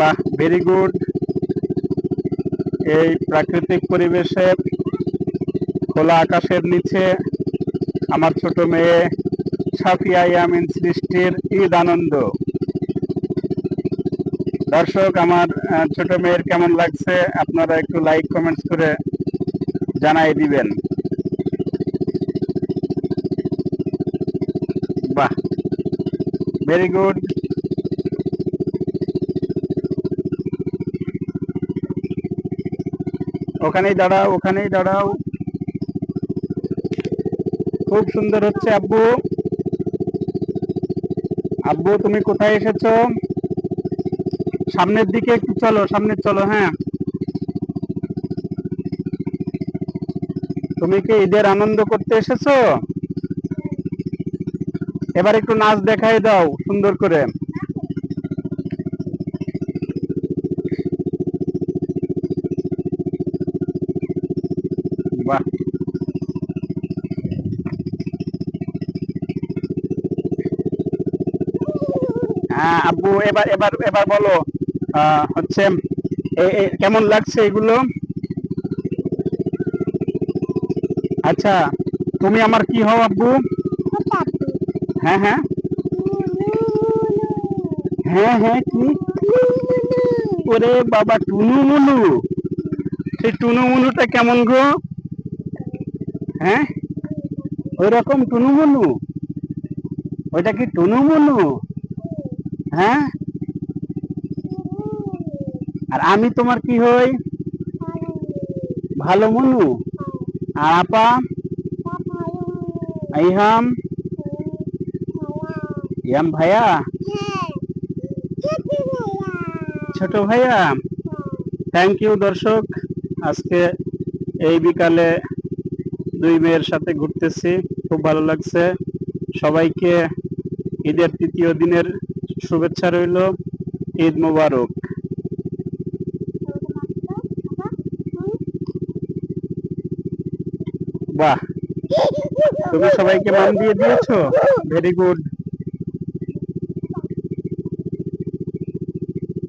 বাহ, very good. এই প্রাকৃতিক পরিবেশে খোলা আকাশের নিচে আমার ছোট মেয়ে সাফিয়া ইয়ামিন সৃষ্টির ঈদ আনন্দ। দর্শক, আমার ছোট মেয়ের কেমন লাগছে আপনারা একটু লাইক কমেন্টস করে জানাই দিবেন। বাহ, ভেরি গুড। ওখানেই দাঁড়াও, ওখানেই দাঁড়াও। খুব সুন্দর হচ্ছে আব্বু। আব্বু তুমি কোথায় এসেছো? সামনের দিকে একটু চলো, সামনে চলো। হ্যাঁ, তুমি কি ঈদের আনন্দ করতে এসেছো? এবার একটু নাচ দেখাই দাও সুন্দর করে। বাহ, হ্যাঁ আব্বু, এবার এবার এবার বলো হচ্ছে কেমন লাগছে এগুলো? আচ্ছা, তুমি আমার কি হও আব্বু? হ্যাঁ হ্যাঁ হ্যাঁ হ্যাঁ, কি? ওরে বাবা, টুনু মুনু। সেই টুনু মুনুটা কেমন গো? হ্যাঁ, ওই রকম টুনু মুনু? ওইটা কি টুনু মুনু? হ্যাঁ, আর আমি তোমার কি হই? ভালো মনু। আর আপা? ইহাম? ইয়াম ভাইয়া? ছোট ভাইয়া? Thank you. দর্শক, আজকে এই বিকালে দুই মেয়ের সাথে ঘুরতেছি, খুব ভালো লাগছে। সবাইকে ঈদের তৃতীয় দিনের শুভেচ্ছা রইল। ঈদ মোবারক। বাহ, তুমি সবাইকে মান দিয়ে দিয়েছো, ভেরি গুড।